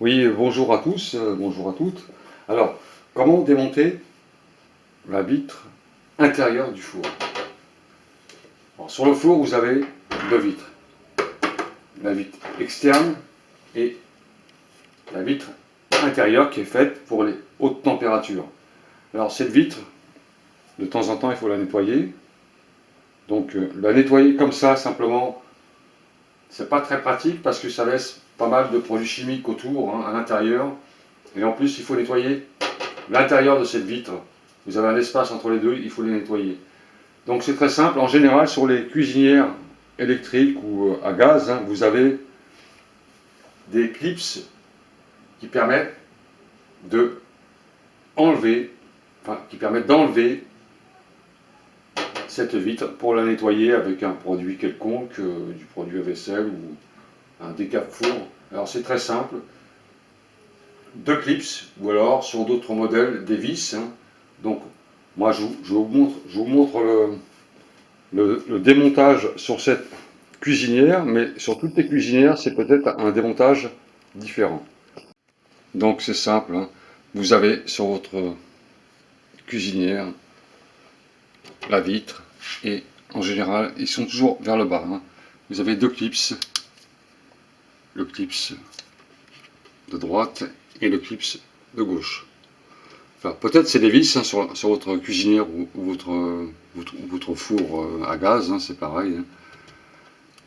Oui, bonjour à tous, bonjour à toutes. Alors, comment démonter la vitre intérieure du four? Alors, sur le four, vous avez deux vitres. La vitre externe et la vitre intérieure qui est faite pour les hautes températures. Alors, cette vitre, de temps en temps, il faut la nettoyer. Donc, la nettoyer comme ça, simplement, c'est pas très pratique parce que ça laisse pas mal de produits chimiques autour, hein, à l'intérieur. Et en plus, il faut nettoyer l'intérieur de cette vitre. Vous avez un espace entre les deux, il faut les nettoyer. Donc c'est très simple. En général, sur les cuisinières électriques ou à gaz, hein, vous avez des clips qui permettent de enlever, qui permettent d'enlever cette vitre pour la nettoyer avec un produit quelconque, du produit à vaisselle ou un décape-four. Alors c'est très simple. Deux clips, ou alors sur d'autres modèles, des vis. Hein. Donc moi je vous montre le démontage sur cette cuisinière, mais sur toutes les cuisinières, c'est peut-être un démontage différent. Donc c'est simple, hein. Vous avez sur votre cuisinière la vitre, et en général, ils sont toujours vers le bas. Hein. Vous avez deux clips, le clip de droite et le clip de gauche. Enfin, peut-être c'est des vis, hein, sur votre cuisinière ou votre four à gaz, hein, c'est pareil. Hein.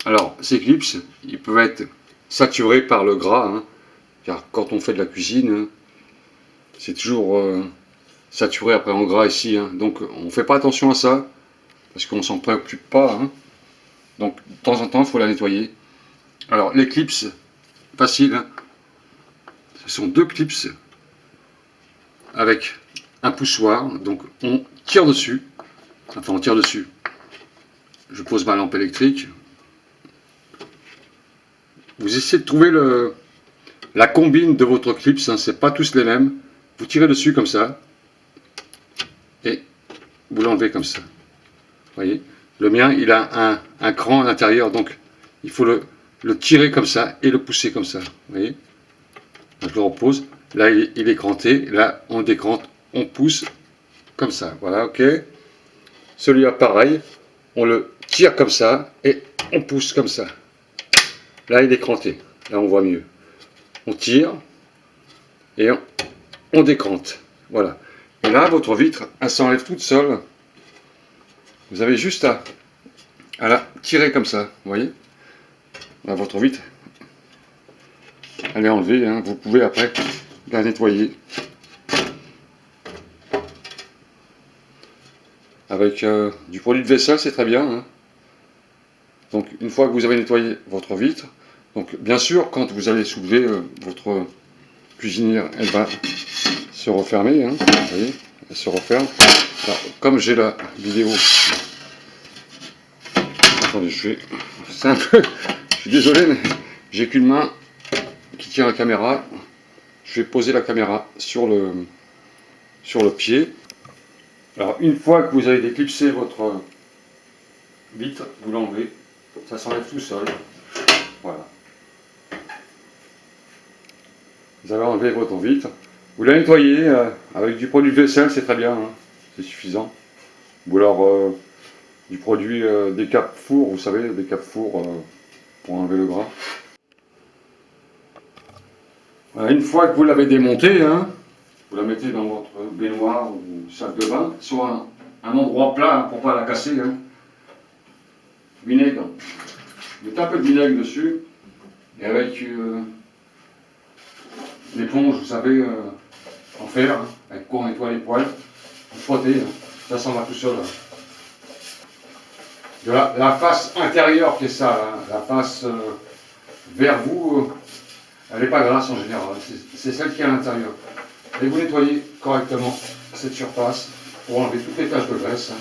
Alors, ces clips, ils peuvent être saturés par le gras, hein, car quand on fait de la cuisine, c'est toujours saturé après en gras ici. Hein, donc, on ne fait pas attention à ça, parce qu'on ne s'en préoccupe pas. Hein, donc, de temps en temps, il faut la nettoyer. Alors, les clips, facile, hein, ce sont deux clips avec un poussoir. Donc, on tire dessus. Enfin, on tire dessus. Je pose ma lampe électrique. Vous essayez de trouver la combine de votre clips, hein, c'est pas tous les mêmes. Vous tirez dessus comme ça et vous l'enlevez comme ça. Vous voyez, le mien, il a un cran à l'intérieur, donc il faut le tirer comme ça et le pousser comme ça. Vous voyez, je le repose. Là, il est cranté. Là, on décrante, on pousse comme ça. Voilà, ok. Celui-là, pareil. On le tire comme ça et on pousse comme ça. Là, il est cranté. Là, on voit mieux. On tire et on décrante. Voilà. Et là, votre vitre, elle s'enlève toute seule. Vous avez juste à la tirer comme ça. Vous voyez, là, votre vitre, elle est enlevée. Hein. Vous pouvez après la nettoyer avec du produit de vaisselle, c'est très bien. Hein. Donc, une fois que vous avez nettoyé votre vitre, donc bien sûr, quand vous allez soulever votre cuisinière, elle va se refermer. Hein. Vous voyez, elle se referme. Alors, comme j'ai la vidéo, attendez, c'est un peu, je suis désolé, mais j'ai qu'une main qui tient la caméra. Je vais poser la caméra sur le pied. Alors, une fois que vous avez déclipsé votre vitre, vous l'enlevez. Ça s'enlève tout seul. Voilà. Vous avez enlevé votre vitre. Vous la nettoyez avec du produit de vaisselle, c'est très bien. Hein. C'est suffisant. Ou alors du produit décape four, vous savez, décape four pour enlever le gras. Voilà, une fois que vous l'avez démontée, hein, vous la mettez dans votre baignoire ou sac de bain, sur un endroit plat hein, pour ne pas la casser. Hein. Vinaigre. Vous mettez un peu de vinaigre dessus, et avec l'éponge, vous savez, en fer, hein, avec quoi on nettoie les poils, vous frottez, hein, ça s'en va tout seul. Hein. De la face intérieure qui est ça, hein, la face vers vous, elle n'est pas grasse en général, c'est celle qui est à l'intérieur. Et vous nettoyez correctement cette surface pour enlever toutes les taches de graisse. Hein.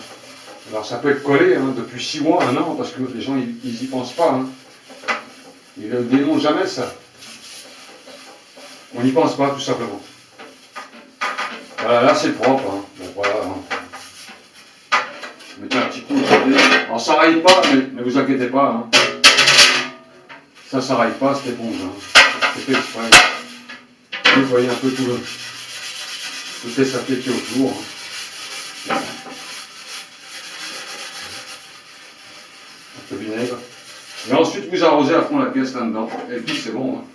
Alors ça peut être collé hein, depuis 6 mois, 1 an, parce que les gens ils n'y pensent pas. Hein. Ils ne démontent jamais ça. On n'y pense pas tout simplement. Voilà, là c'est propre. Hein. Bon, voilà. Hein. Mettez un petit coup. Alors ça raille pas, mais vous inquiétez pas. Hein. Ça raille pas cette éponge. Hein. C'est fait exprès. nettoyer un peu toutes les saletés qui est autour. Un peu de vinaigre. Et ensuite, vous arrosez à fond la pièce là-dedans. Et puis, c'est bon. Hein.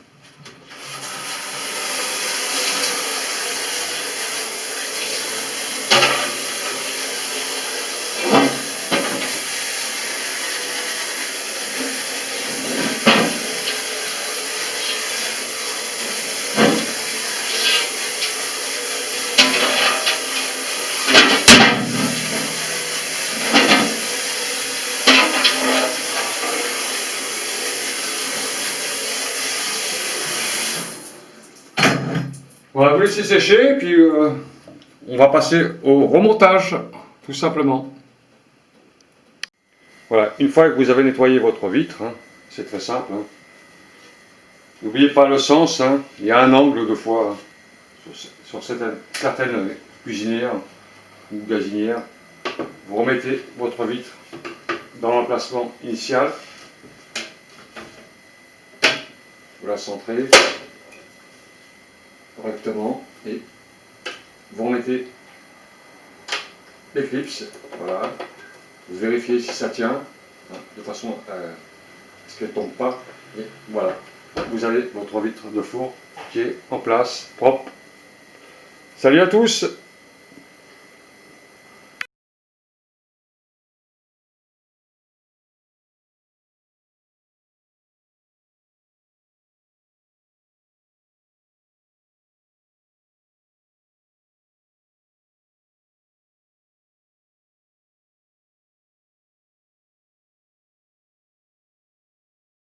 Voilà, vous laissez sécher, et puis on va passer au remontage, tout simplement. Voilà, une fois que vous avez nettoyé votre vitre, hein, c'est très simple. Hein. N'oubliez pas le sens, hein, il y a un angle de fois hein, sur certaines cuisinières ou gazinières. Vous remettez votre vitre dans l'emplacement initial. Vous la centrez correctement et vous remettez l'éclipse. Voilà. Vous vérifiez si ça tient, hein, de façon à ce qu'elle ne tombe pas. Et voilà. Vous avez votre vitre de four qui est en place, propre. Salut à tous!